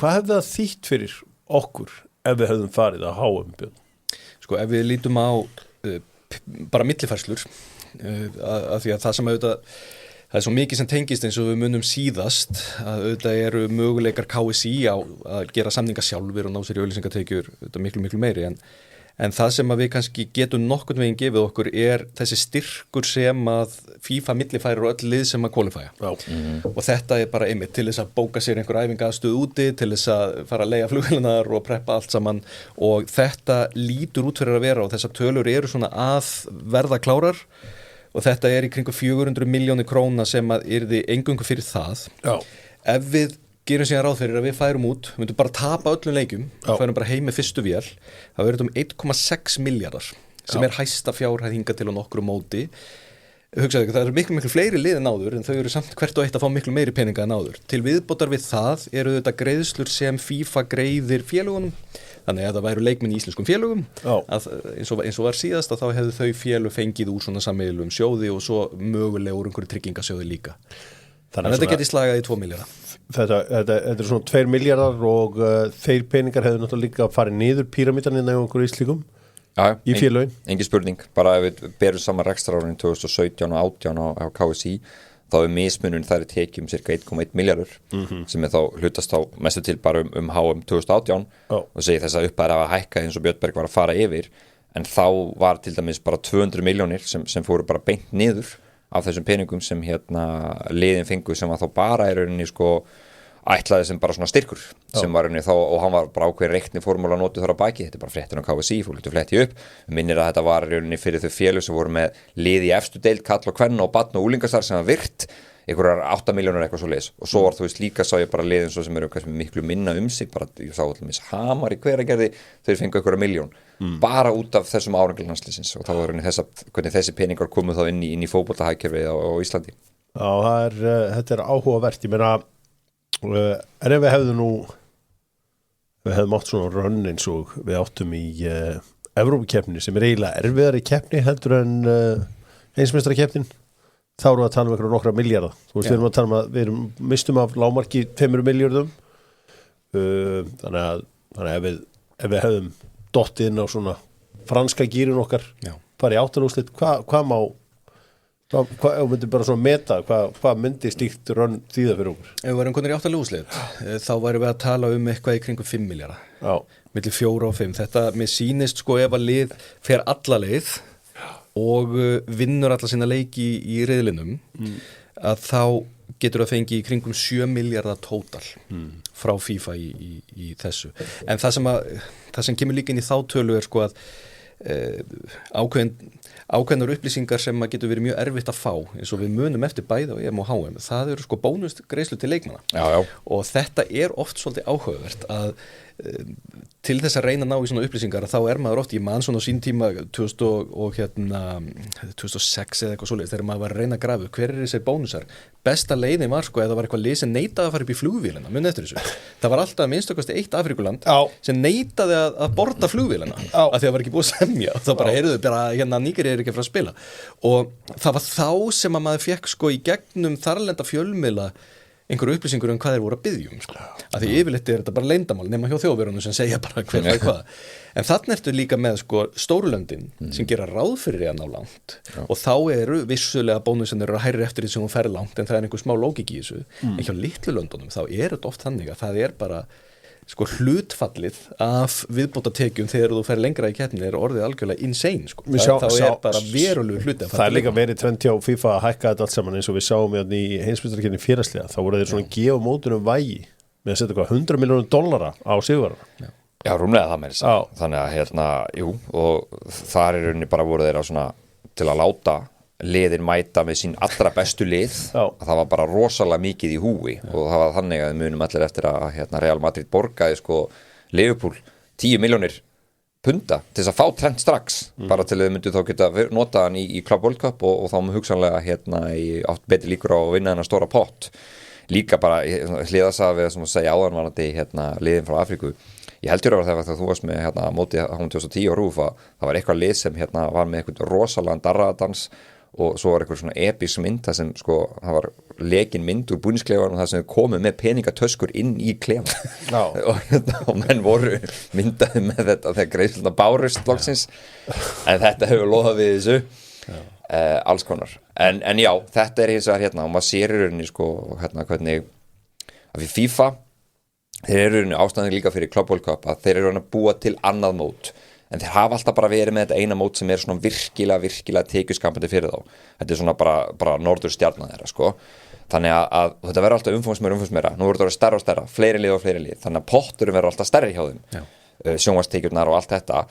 hvað hefði það þýtt fyrir okkur ef við hefðum farið að HM, Björn? Sko, ef við lítum á bara millifærslur af því að það sem auðvitað það svo mikið sem tengist eins og við munum síðast að auðvitað eru möguleikar KSÍ á að gera samninga sjálfur og ná sér í auglýsingatekjur miklu meiri en það sem að við kannski getum nokkurn veginn gefið okkur þessi styrkur sem að FIFA millifærir og öll lið sem að qualifya og þetta bara einmitt til þess að bóka sér einhver æfingastöð úti, til þess að fara að leigja flugvélarnar og preppa allt saman og þetta lítur út fyrir að vera og þessar tölur eru svona að verða klárar og þetta í kringum 400 milljónir króna sem að yrði eingöngu fyrir það. Já. Ef við gerum síðan ráð fyrir að við færum út, við myndum bara tapa öllum leikjum, við færum bara heim með fyrstu vél, það verður 1,6 miljardar sem hæsta fjárhæð hingað til á nokkru móti. Hugsaðu ekki, það eru miklu fleiri lið en áður en þau eru samt hvert og eitt að fá miklu meiri peninga en áður. Til viðbótar við það eru þetta greiðslur sem FIFA greiðir félögunum. Þannig að það væru leikmenn í íslenskum félögum að eins og var síðast að þá hefðu þau félög fengið úr svona sameiginlegum sjóði og svo mögulega úr einhverju tryggingasjóði líka. Þannig að þetta geti slagað í 2 milljarða. Þetta er svona 2 milljarðar og þeir peningar hefðu náttúrulega líka farið niður píramítanina í einhverju íslíkum í félögin. Engin spurning, bara ef við berum saman rekstrarárin 2017 og 18 á KSÍ þá mismunun þær tekjum cirka 1,1 milljarður sem þá hlutast þá mestu til bara HM 2018 og segi þess að uppæðar að hækka eins og Björnberg var að fara yfir en þá var til dæmis bara 200 milljónir sem fóru bara beint niður af þessum peningum sem liðin fengu sem var þá bara í rauninni ætlaði sem bara svona styrkur sem var rauninni þá og hann var bara ákveðin reikni formúla notið þar á baki, þetta er bara fréttin á KSÍ fólk getur fletti upp, minnir að þetta var rauninni fyrir þau félög sem voru með lið í efstu deild, kall og kvenna og barn og úlingastar sem var virt, einhverjar 8 milljónir eitthvað svo leis og svo var þú veist líka sá ég bara liðin svo sem eru kannski miklu minna sig, bara ég sá allmis Hamar í Hveragerði, þau fengu einhverja milljón bara út af þessum árangli landsliðsins og þá var rauninni hvernig þessi peningar komu þá inn í fótboltahagkerfið á Íslandi. Já, þetta áhugavert, ég meina en ef við hefðum átt svona rönn eins og við áttum í Evrópukeppni sem eiginlega erfiðari keppni heldur en heimsmeistarakeppnin þá erum við að tala um nokkra milljarða þú veist, við erum að tala um að við mistum af lágmarki 5 milljörðum þannig að ef við hefðum dottið inn á svona franska gýrin okkar farið í áttalúrslit, hvað má hvað myndi bara svona meta hvað myndi slíkt rönn þýða fyrir okkur? Ef við varum konur í 8 úrslit þá værum við að tala um eitthvað í kringum 5 milljarða milli 4 og 5, þetta mér sýnist ef að lið fer alla leið og vinnur alla sína leiki í riðlinum að þá getur það fengið í kringum 7 milljarða tótal frá FIFA í þessu en það sem kemur líka inn í þá tölu er að ákveðnar upplýsingar sem að getur verið mjög erfitt að fá eins og við munum eftir bæði á EM og HM það eru bónusgreiðslur til leikmanna og þetta oft svolítið áhugavert að til þess að reyna að ná í svona upplýsingar þá maður oft, ég man svona á sín tíma 2006 eða eitthvað svoleiðis þegar maður var að reyna að grafa hver þessir bónusar, besta leiðin var eða það var eitthvað lið sem neitaði að fara upp í flugvélina munið eftir þessu, það var alltaf minnstakosti eitt Afríkuland sem neitaði að borda flugvélina, af því að það var ekki búið að semja og þá bara heyrðu, Nígería ekki að fara að spila og það var þá sem að maður fekk í gegnum þarlenda fjölmiðla einhverju upplýsingur hvað þeir voru að biðja af því yfirleitt þetta bara leyndamál nema hjá þjóðverunum sem segja bara hver hvað en þarna ertu líka með stórulöndin sem gera ráð fyrir að ná langt og þá eru vissulega bónusinn eru að hærri eftir því sem hún fer langt en það einhver smá lógik í þessu en hjá litlu löndunum þá þetta oft þannig að það bara hlutfallið af viðbótartekjum þegar þú fer lengra í keppni orðið algjörlega insane þá bara verulegur hluti það líka verið trend hjá FIFA að hækka þetta allt saman eins og við sáum í heimsmeistarakeppni félagsliða þá voru þeir svona gefa mótunum vægi með að setja $100 milljónir á sigurvegara Já, rúmlega það með þess þannig að jú og þar rauninni bara voru þeir svona til að láta liðin mæta með sín allra bestu lið að það var bara rosalega mikið í húi og það var þannig að við munum allir eftir að Real Madrid borgaði Liverpool 10 milljónir punda til þess að fá Trent strax bara til að þau myndu þá geta nota hann í Club World Cup og þá hugsanlega átt betri líkur á að vinna þennan stóra pott líka bara hliðasafi sem að segja áðanvarandi liðin frá Afríku ég heldur að þegar þú varst með mótið 2010 á RÚV það var eitthvað lið sem var með eitthvað rosalegan darraðadans og svo var eitthvað svona episk mynd það sem sko, það var lekin mynd úr búningsklefan og það sem komið með peningatöskur inn í klefan og menn voru myndaði með þetta þegar greiðsluna bárust loksins en þetta hefur loðað við þessu alls konar en já, þetta hins vegar hérna og maður sér í rauninni sko hérna hvernig að við FIFA þeir eru í rauninni ástæðan líka fyrir Club World Cup að þeir eru að búa til annað mót en þeir hafa alltaf bara verið með þetta eina mót sem svona virkilega tekjuskapandi fyrir þá þetta svona bara norður stjarnan þeirra sko þannig að þetta verður alltaf umfangsmeira nú verður þetta stærra og fleiri lið þannig að potturinn verður alltaf stærri hjá þeim sjónvarpstekjurnar og allt þetta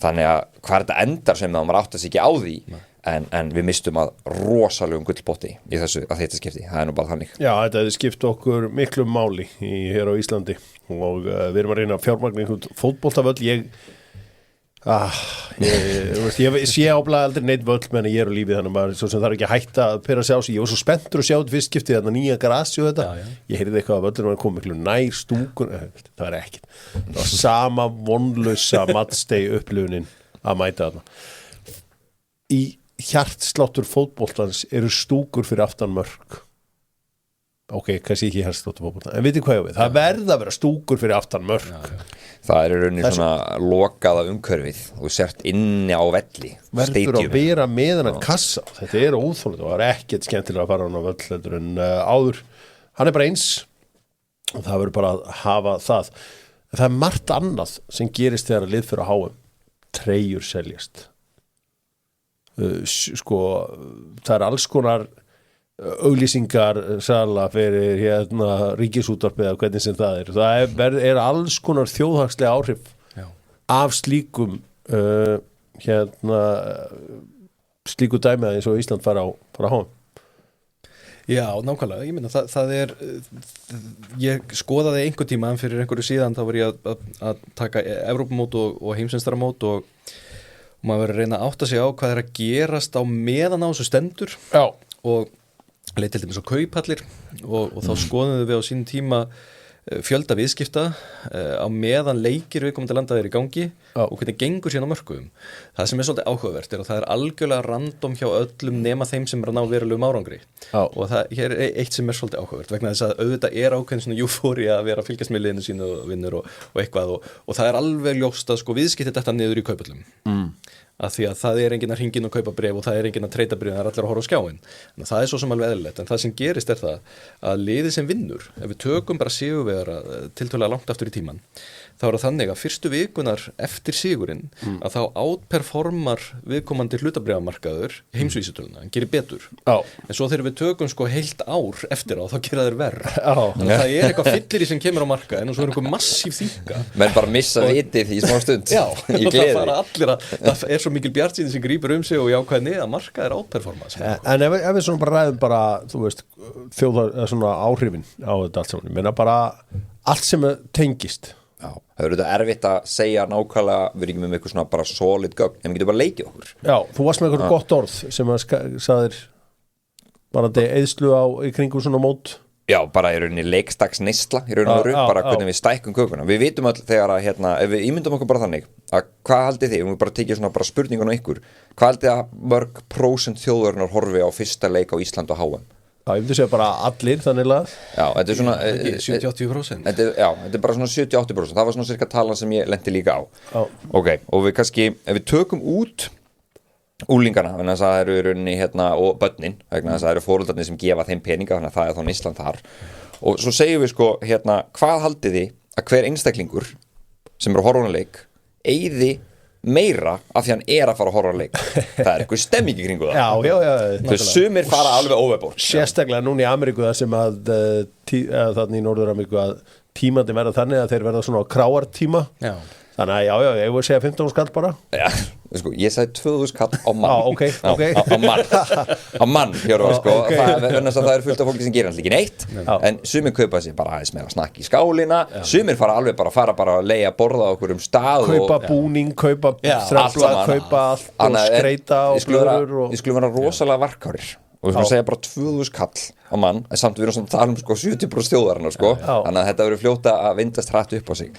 þannig að hvað þetta endar sem maður átti sig ekki á því en við mistum að rosalegum gullpotti í þessu að þetta skipti, það nú bara þannig Já, þetta hefði skipt okkur miklu máli hér á Íslandi og við erum að reyna að fjármagna einhvern fótboltavöll ég sé áblæði aldrei neitt völl meðan ég er á lífið þannig maður svo sem það ekki að hætta að pera sig á sig ég var svo spenntur að sjá þetta fyrst skiptið þarna nýja grasi og þetta ég heyrði eitthvað að völlur var að koma miklu nær stúkun það var ekkert það var sama vonlausa matsteg upplifunin að mæta þarna í hjartsláttur fótboltans eru stúkur fyrir aftan mörk ok, kannski ekki hjartsláttur fótboltans en vitið hvað ég við, það verða að vera stúkur fyrir aftan mörk Það er í rauninni svona lokaða umhverfið og sért inni á velli verður að vera með hennan kassa þetta er óþólið og það er ekkert skemmtilega að fara hann á völl heldur en áður hann er bara eins og það verður bara að hafa það en það er margt annað sem gerist þegar að lið fyrir að háum treyjur seljast sko það er alls konar auglýsingar sala fyrir hérna ríkisútvarpið eða hvernig sem það er alls konar þjóðhagslega áhrif af slíkum hérna slíku dæmi eins og Ísland fara á háum Já, nákvæmlega, ég meina það er ég skoðaði einhver tíma fyrir einhverju síðan þá var ég að taka Evrópumót og heimsmeistaramót og maður verður að reyna að átta sig á hvað er að gerast á meðan á þessu stendur Já. Og leið til dæmis á kauphallir og þá skoðum við á sínum tíma fjölda viðskipta á meðan leikir viðkomandi landa er í gangi og hvernig gengur síðan á mörkuðum. Það sem er svolítið áhugavert er að það er algjörlega random hjá öllum nema þeim sem er að ná verulegum árangri og það hér er eitt sem er svolítið áhugavert vegna þess að auðvitað er ákveðin svona eufóría að vera að fylgjast með liðinu sínu og vinnur og eitthvað og það er alveg ljóst að sko viðskipti þetta niður í kauphallum. Að því að það er enginn að hringin og kaupa bréf og það er enginn að treyta bréf, það er allir að horfa á skjáin þannig að það er svo sem alveg eðlilegt en það sem gerist er það að liðið sem vinnur ef við tökum bara sigurvegara tiltölulega langt aftur í tíman þá er það þannig að fyrstu vikunar eftir sigurinn að þá outperformar viðkomandi hlutabréfamarkaður heimsvísitöluna, hann gerir betur en svo þegar við tökum sko heilt ár eftir á þá gera þeir verr þannig að það er eitthvað fyllir í sem kemur á markaðin og svo er eitthvað massíf þýnga menn bara missa vitið í smá stund Já, það er svo mikil bjartsýni sem grípur sig og jákvæðni að markaðir outperforma En ef við svona bara ræðum bara þú veist, svona áhrifin á þetta allt saman, menna bara allt sem tengist Já, það eru þetta erfitt að segja nákvæmlega við erum ekki með eitthvað svona bara solid gögn en við getum bara leikið okkur Já, þú varst með eitthvað gott orð sem að sagðir bara þetta eðslu í kringum svona mót Já, bara í rauninni leikstags neysla í raun og veru, bara hvernig við stækkum kökuna við vitum öll þegar að, ef við ímyndum okkur bara þannig að hvað haldið þið, við bara tekið svona bara spurningun á ykkur hvað haldið að mörg prósent þjóðarinnar horfi á fyrsta leik á Ísland og HM Já, ég myndi segja bara allir þannig að Já, þetta er svona 70-80% Já, þetta er bara svona 70-80% það var svona cirka talan sem ég lendi líka á Ok, og við kannski, ef við tökum út úlingana, þannig að það eru í rauninni hérna, og börnin, vegna þess að það eru fóreldarnir sem gefa þeim peninga, þannig að það er þá Ísland þar og svo segjum við sko, hérna hvað haldið þið að hver einstaklingur sem er að horfa á leik eyði meira af því hann er að fara að horfa á leik það er eitthvað stemming í kringu það þau sumir fara alveg overboard sérstaklega núna í Ameríku það sem að þannig í Norður-Ameríku að tímandi verða þannig að þeir verða svona á kráartíma þannig að ég voru að segja 15 skall bara sko, ég sagði 2000 skall á mann okay. á mann sko. Það er fullt af fólki sem gerir alltaf ekki neitt en sumir kaupa sér bara aðeins meira snakk í skálina sumir fara alveg bara að leigja borða okkur stað kaupa búning, kaupa þræfla kaupa allt og skreita og blöður við skulum vera rosalega varkárir og við skulum segja bara 2000 skall á mann en samt við erum svona að tala sko 70% þjóðarinnar sko þannig að þetta verður fljóta að vindast hratt upp á sig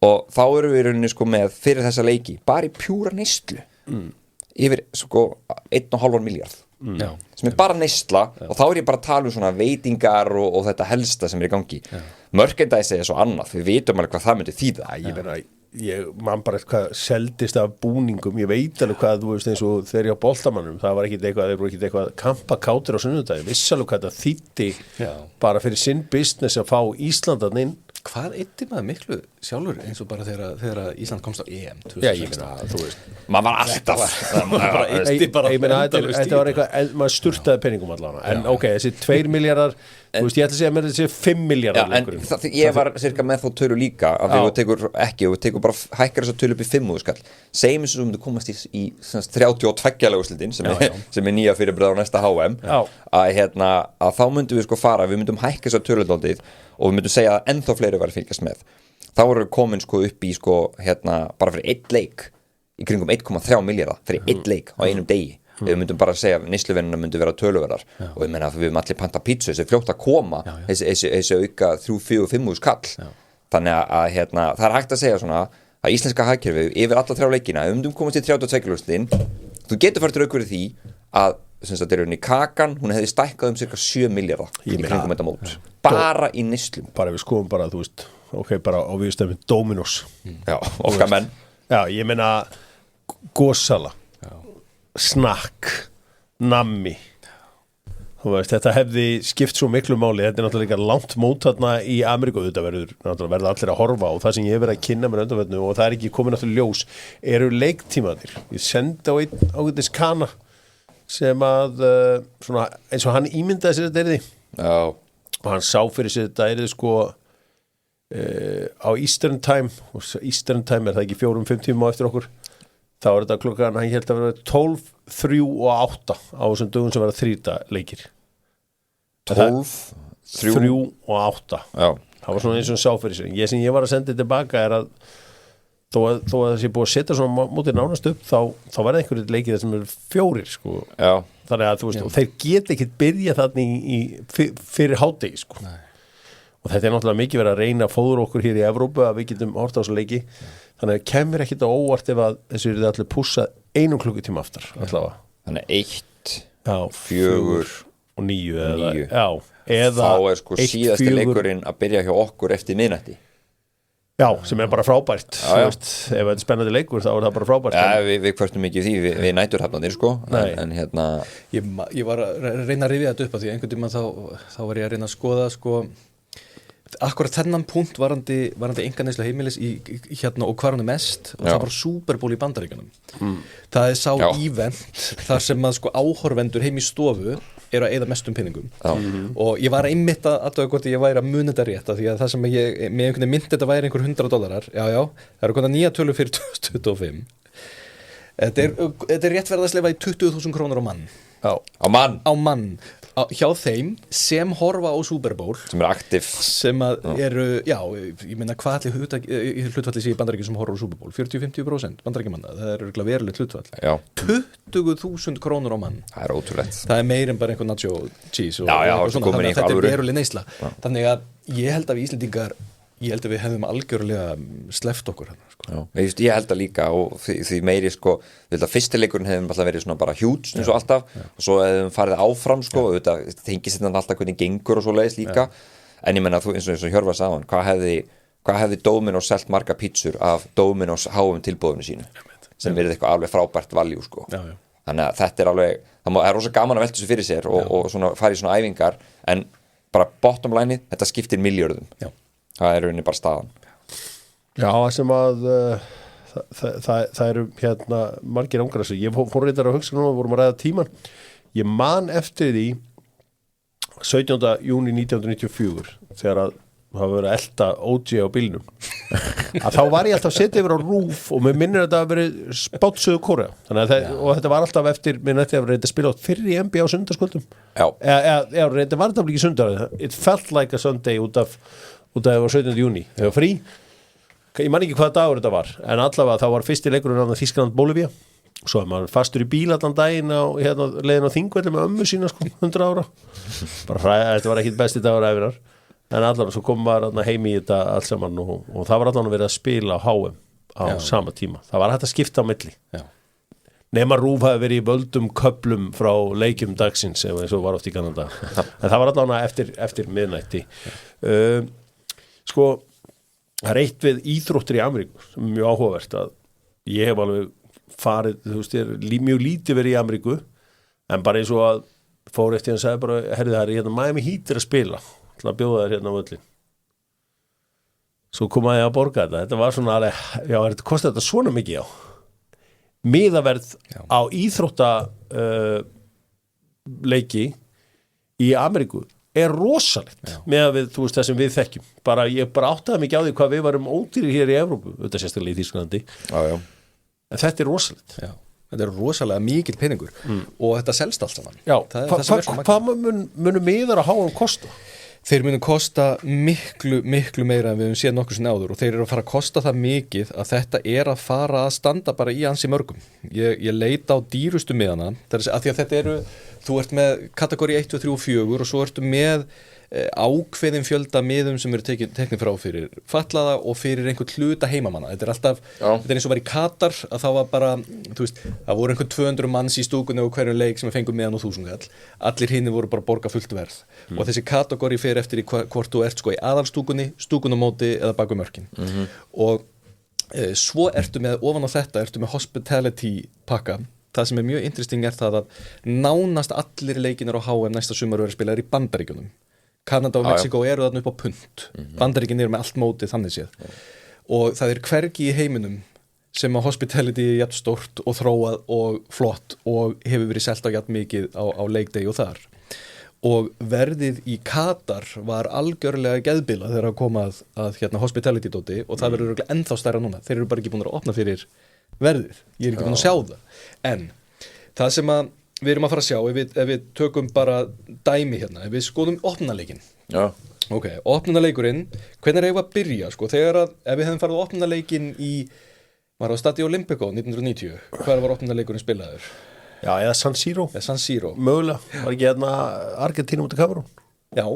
og þá erum við í rauninni sko með fyrir þessa leiki bara í pjúra neyslu yfir sko 1,5 miljard Já. sem bara neysla og þá ég bara að tala svona veitingar og þetta helsta sem í gangi merchandise svo annað, við vitum alveg hvað það myndi þýða ég meina, ég man bara eitthvað seldist af búningum, ég veit alveg hvað þú veist eins og þegar ég á boltamannum, það var ekkit eitthvað kampakátur á sunnudagi, vissi alveg hvað það þýddi bara fyrir sinn business að fá Íslandan inn. Hvað eyddi maður miklu sjálfur eins og bara þegar Ísland komst á EM 2016? Já, ég meina, þú veist maður var alltaf ég meina, þetta var eitthvað maður sturtaði peningum allavega, en ok, þessi 2 miljardar, þú veist, ég ætla að segja með þessi 5 miljardar en ég var cirka með þá tölu líka af því þú tekur bara hækkar þess að tölu upp í 5 skall, segjum eins og þú komast í 32 úrslitin sem er nýja fyrirbröð á næsta HM að þá myndum við sko fara, við myndum hækka þess að töludóndið og við myndum segja að ennþá fleiri var að fylgjast með þá voru við komin sko upp í sko bara fyrir 1 leik í kringum 1,3 miljardar fyrir 1 leik á einum degi við myndum bara segja að neysluvinnuna myndi vera töluverðar og ég meina að við höfum allir panta pítsu þessi fljótt að koma þessi auka 3-4-5 skall þannig að það er hægt að segja svona að íslenska hagkerfi yfir alla 3 leikina myndum komast í 32 úrslitin þú getur farið rauk fyrir því að þetta er í kakan, hún hefði stækkað cirka 7 miljardar í kringum þetta mót bara í neyslum bara við skoðum bara, þú veist, ok, bara og við stefnum Dominos okkar menn ég meina gósala snakk, nammi þú veist, þetta hefði skipt svo miklu máli, þetta er náttúrulega líka langt mót þarna í Ameríku, þetta verða allir að horfa og það sem ég hef verið að kynna með undanförnu og það er ekki komið náttúrulega ljós eru leiktímaðir, ég sendi á einn ágætis kana sem að svona, eins og hann ímyndaði sér þetta erði og hann sá fyrir sér þetta erði sko á Eastern Time og Eastern Time er það ekki 4-5 tíma eftir okkur þá er þetta klokkan, hann held að vera 12, 3 og 8 á þessum dögum sem verða 3 leikir 12, 3 og 8 það var svona eins og hann sá fyrir sér sem ég var að senda tilbaka er að þó að það sé búið að setja svona mótið nánast upp þá verða einhverjir leikir sem eru 4 sko. Þannig að þú veist og þeir geta ekkert byrja þannig fyrir hádegi sko. Og þetta er náttúrulega mikið verið að reyna að fóðra okkur hér í Evrópu að við getum horft á þessu leiki þannig að kemur ekkert á óvart ef að þessu eru allir pússa 1 klukkutíma aftar allavega. Þannig 1, 4 og 9 eða þá er sko síðasti leikurinn að byrja hjá okkur eftir miðnætti Já, sem er bara frábært veist, ef þetta er spennandi leikur þá er það bara frábært við kvörtum ekki því, við næturhafnandir sko en ég var að reyna að rifja þetta upp að því einhvern tímann þá var ég að reyna að skoða sko akkurat þennan punkt varandi einkaneyslu heimilis og hvar hann er mest og það var Super Bowl í Bandaríkjunum það er sá event þar sem að sko áhorfendur heim í stofu eru að eyða mestum pinningum og ég var einmitt að aðtöga hvort ég væri að muna þetta rétt því að það sem með einhvern veginn myndi þetta væri einhver $100 það eru konar nýja tölu fyrir 2025 þetta er rétt verið að slefa í 20.000 krónur á mann á mann hjá þeim sem horfa á Super Bowl sem er aktiv sem að eru, ég meina hvað allir hlutfalli sé í Bandaríkjum sem horfa á Super Bowl 40-50% Bandaríkjumanna, það er örugglega verulegt hlutfall 20.000 krónur á mann það er ótrúlegt það er meir en bara einhver nacho cheese og svona, þannig að þetta er veruleg neysla þannig að ég held að við Íslendingar við hefðum algjörlega sleppt okkur hérna, sko. Ég held að líka og því meiri sko, fyrstileikurinn hefðum alltaf verið svona bara huge eins og alltaf og svo hefðum farið áfram sko, þetta tengist þetta alltaf hvernig gengur og svo leiðis líka en ég menna eins og Hjörvar sagði hvað hefði Dominos selt marga pítsur af Dominos HM tilboðinu sínu sem verið eitthvað alveg frábært valjú sko. Þannig að þetta er alveg það er rosa gaman að velta þessu fyrir sér og svona fara í svona æfingar en bara bottom line þetta skiptir milljörðum það er rauninni bara staðan það sem að það eru hérna margir ángrassi ég fór reyndar að hugsa núna, vorum að ræða tíman ég man eftir því 17. júní 1994 þegar að hafa verið að elta OG á bílnum að þá var ég alltaf að setja yfir á RÚV og mér minnir að þetta hafa verið spátsuðu Kórea og þetta var alltaf eftir mér nætti að vera að spila átt fyrir í NBA á sundarskvöldum þetta var alltaf ekki sundar it felt like a Sunday út af það var 17. júní þegar frí ég man ekki hvaða dagur þetta var en allavega þá var fyrsti leikurinn á Þýskaland Bolivía svo er maður fastur í bíl allan daginn á leiðin á Þingvelli með ömmu sína sko 100 ára þetta var ekkit besti dagur ævinar en allavega svo kom maður heim í þetta allt saman og það var allavega verið að spila á HM á sama tíma það var hægt að skipta á milli nema RÚV hafi verið í völdum köplum frá leikjum dagsins eins og var oft í Kanada en það var allavega eftir miðnætti sko það eitt við íþróttir í Ameríku sem er mjög áhugavert að ég hef alveg farið, þú veist, mjög lítið verið í Ameríku en bara eins og að fór eftir hann sagði bara, herrið það hérna Miami Heat að spila til að bjóða þær hérna á völlin svo komaði að borga þetta var svona alveg, já, kostið þetta svona mikið á miðaverð á íþrótta leiki í Ameríku er rosalegt með að við, þú veist, það sem við þekkjum ég bara áttaði mikið á því hvað við varum ódýrir hér í Evrópu, þetta sérstaklega í Þýskalandi en þetta er rosalegt þetta er rosalega mikill peningur og þetta selst allt saman hvað munum miðar að háum kosta? Þeir munu kosta miklu meira en við höfum séð nokkuð sinni áður og þeir eru að fara að kosta það mikið að þetta er að fara að standa bara í ansi mörgum. Ég leita á dýrustu miðana, það er að því að þetta eru, þú ert með kategóri 1, 2, 3 og 4 og svo ertu með ákveðin fjölda miðum sem eru teknir frá fyrir fatlaða og fyrir einhvern hluta heimamanna. Þetta er alltaf, þetta er eins og var í Katar að það var bara, þú veist, það voru einhvern 200 manns í stúkunni og hverjum leik sem fengu meðan og 1000 kall. Allir hinni voru bara að borga fullt verð. Og þessi kategóri fer eftir í hvort þú ert sko í aðalstúkunni, stúkunumóti eða baku mörkin. Og svo ertu með, ofan á þetta, ertu með hospitality pakka. Það sem er mjög interesting er það að nánast allir leikinir á HM næsta sumar eru spilaðir í Bandaríkjunum. Kanada og Mexiko eru þarna upp á punt Bandaríkin eru með allt mótið þannig séð og það er hvergi í heiminum sem að hospitality er jafn stórt og þróað og flott og hefur verið selt á jafn mikið á leikdegi og þar og verðið í Katar var algjörlega geðbila þegar að koma að hérna hospitality dóti og það verður ennþá stærra núna þeir eru bara ekki búin að opna fyrir verðið ég er ekki búin að sjá það en það sem að við erum að fara að sjá, ef við tökum bara dæmi hérna, ef við skoðum opnunarleikinn. Já. Ok, opnunarleikurinn, hvernig er ég að byrja, sko, ef við hefum farið opnunarleikinn var á Stadio Olimpico 1990, hver var opnunarleikurinn spilaður? Já, eða San Siro. Mögulega, var ekki hérna Argentínu mútið Kamerún? Já,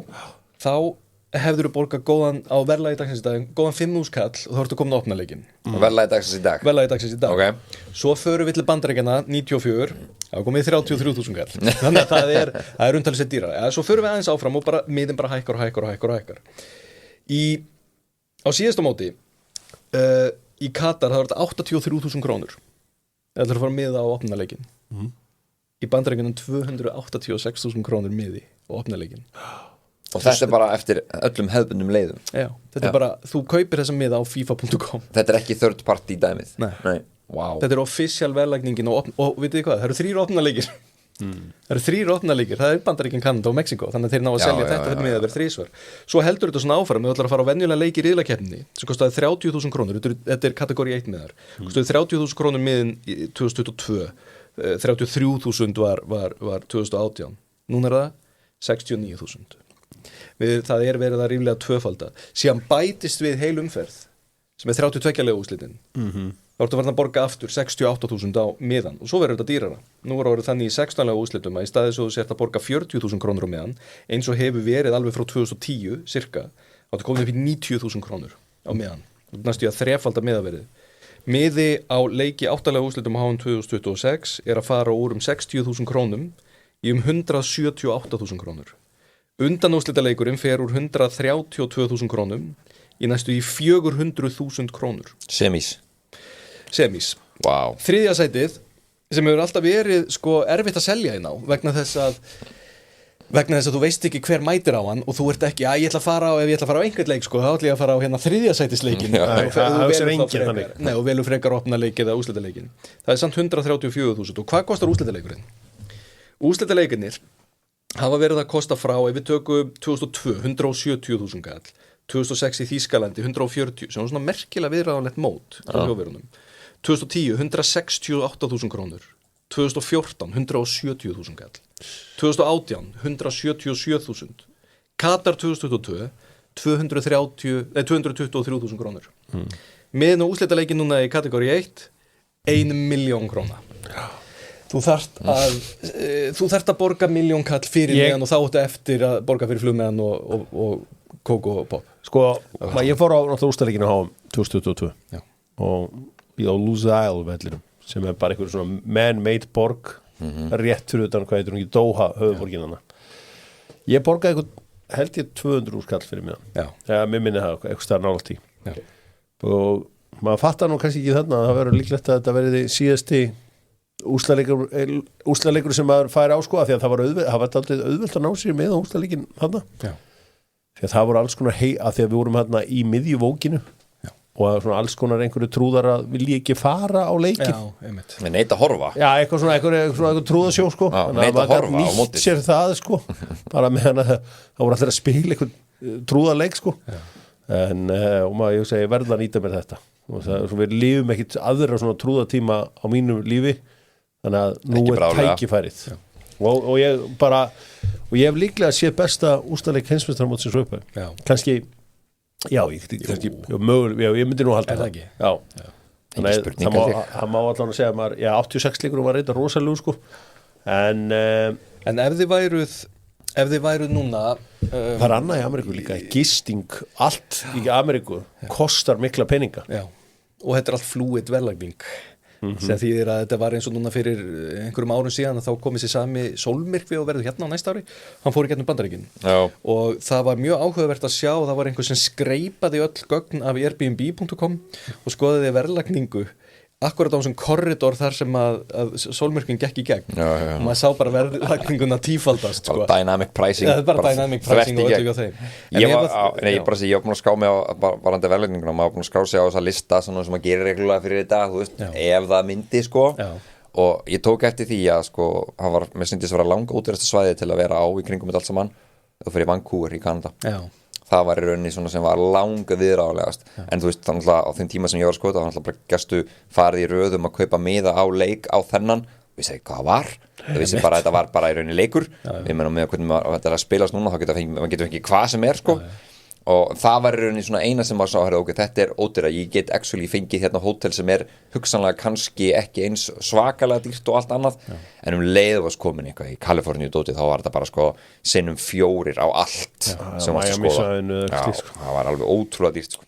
þá hefður þú borgað góðan á verðlagi dagsins í dag, góðan 5.000 kall og þá ertu komin á opnunarleikinn. Verðlagi dagsins í dag? Verðlagi dagsins í dag. Okay. Svo förum við til Bandaríkjanna 94, þá komið 33.000 kall. Þannig að það er umtalið sér dýra. Svo förum við aðeins áfram og bara miðin bara hækkar. Á síðasta móti, í Katar það var þetta 83.000 krónur. Það ætlar að fara miða á opnunarleikinn. Í Bandaríkjunum 286.000 krónur miði á opnunarleikinn. Og þetta er bara eftir öllum hefðbundum leiðum. Já, þetta er bara, þú kaupir þessa miða á FIFA.com. Þetta er ekki third party dæmið. Nei. Wow. Þetta er official verðlagningin og vitið þið hvað, það eru 3 opnunarleikir. Það eru 3 opnunarleikir, það er Bandaríkin, Kanada og Mexiko, þannig að þeir ná að selja þetta miða verð 3 svar. Svo heldur þetta svona áfram, við ætlar að fara á venjulega leiki í riðlakeppninni, sem kostaði 30.000 krónur, þetta er kategóri 1 miðar. Kostaði 30.000 krónur miðin í 2022, 33.000 var 2018. Núna er það 69.000. Það er verið að ríflega tvöfalda síðan bætist við heil umferð sem er 32 lega úrslitin þá ertu að verða að borga aftur 68.000 á miðan og svo verður þetta dýrara nú er orðið þannig í 16 lega úrslitum að í staðið svo þú sért að borga 40.000 krónur á miðan eins og hefur verið alveg frá 2010 cirka, þá ertu komin upp í 90.000 krónur á miðan næstu að þrefalda miðaverið miði á leiki 8 lega úrslitum á HM 2026 er að fara úr 60.000 krónum í 178.000 krónur Undanúrslitaleikurinn fer úr 132.000 krónum í næstu í 400.000 krónur. Semis. Wow. Þriðja sætið sem hefur alltaf verið sko erfitt að selja inn á vegna þess að þú veist ekki hver mætir á hann og þú ert ekki, ef ég ætla að fara á einhvern leik sko, þá ætla ég að fara á hérna þriðja sætisleikin og velur frekar opna leik eða úrslitaleikin. Það er samt 134.000 og hvað kostar úrslitaleikurinn? Úrslitaleikinnir hafa verið að kosta frá, ef við tökum 2002, 170.000 kall 2006 í Þýskalandi, 140 sem var svona merkilega viðræðanlegt mót 2010, 168.000 krónur 2014, 170.000 kall 2018, 177.000 Katar 2022 223.000 krónur meðan úrslitaleikin núna í kategóri 1 1 milljón króna Þú þarft að borga 1 milljón kall fyrir meðan og þá áttu eftir að borga fyrir flugmeðan og kók og pop. Sko, ég fór á úrslitaleikin á HM 2022 og ég á Lusail vellinum sem bara einhver svona man-made borg rétt fyrir utan hvað heitir hún í Doha höfuborginana. Ég borgaði eitthvað held ég 200 skall fyrir mig mér minni það eitthvað staðar nálægt í og maður fattar nú kannski ekki þarna að það verður líklegt að þetta verði síðasti úrslitaleikur sem maður fær á sko af því að það var aldrei auðvelt að ná sér með úrslitaleikin þarna því að það voru alls konar að því að við vorum þarna í miðjuvókinu og að svona alls konar einhverju trúðar að vilja ekki fara á leikin við neita að horfa eitthvað svona trúðasjó sko neita að horfa á móti sér það sko bara meðan að það voru allir að spila einhvern trúðarleik sko en og maður ég segi verða að nýta mér þetta og það, við lifum ekkit aðra svona trúðatíma á mínu lífi þannig að nú tækifærið og ég bara og ég hef líklega séð besta úrslitaleik heimsmeistaramótsins uppi kannski ég myndi nú halda það þannig það má allan að segja maður 86 leikur var reynda rosalegu sko en ef þið væruð núna það er annað í Ameríku líka gisting, allt í Ameríku kostar mikla peninga og þetta er allt flúið verðlagning sem þýðir að þetta var eins og núna fyrir einhverjum árum síðan að þá komið sér sami sólmyrkvi og verður hérna á næsta ári hann fór í gegnum Bandaríkin og það var mjög áhugavert að sjá það var einhver sem skreipaði öll gögn af airbnb.com og skoðaði verðlagningu akkurat á þessum korridor þar sem að sólmyrkvin gekk í gegn og maður sá bara verðlagninguna tífaldast sko. Dynamic pricing það er bara dynamic pricing og öllu á þeim ég var búin að ská mig á varandi verðlagninguna maður var búin að ská sig á þessa lista svona sem maður gerir reglulega fyrir þetta þú veist, ef það myndi sko og ég tók eftir því að sko mér syndist að vera langa útverðasta svæði til að vera á í kringum þetta allt saman og fyrir Vancouver í Kanada það var í rauninni svona sem var langa viðráðlegast en þú veist þannig að á þeim tíma sem ég var að skoða þannig að bara gastu farið í röðum að kaupa miða á leik á þennan við segum hvað var við vissum bara að þetta var bara í rauninni leikur við meðum með hvernig þetta er að spilast núna þá getur fengið hvað sem er sko og það var í rauninni svona eina sem var svo ok, þetta er ódýra, ég get actually fengið hérna hótel sem er hugsanlega kannski ekki eins svakalega dýrt og allt annað en leið var komin eitthvað í Kaliforníu dótið þá var þetta bara sko sinnum 4 á allt sem var að skoða það var alveg ótrúlega dýrt sko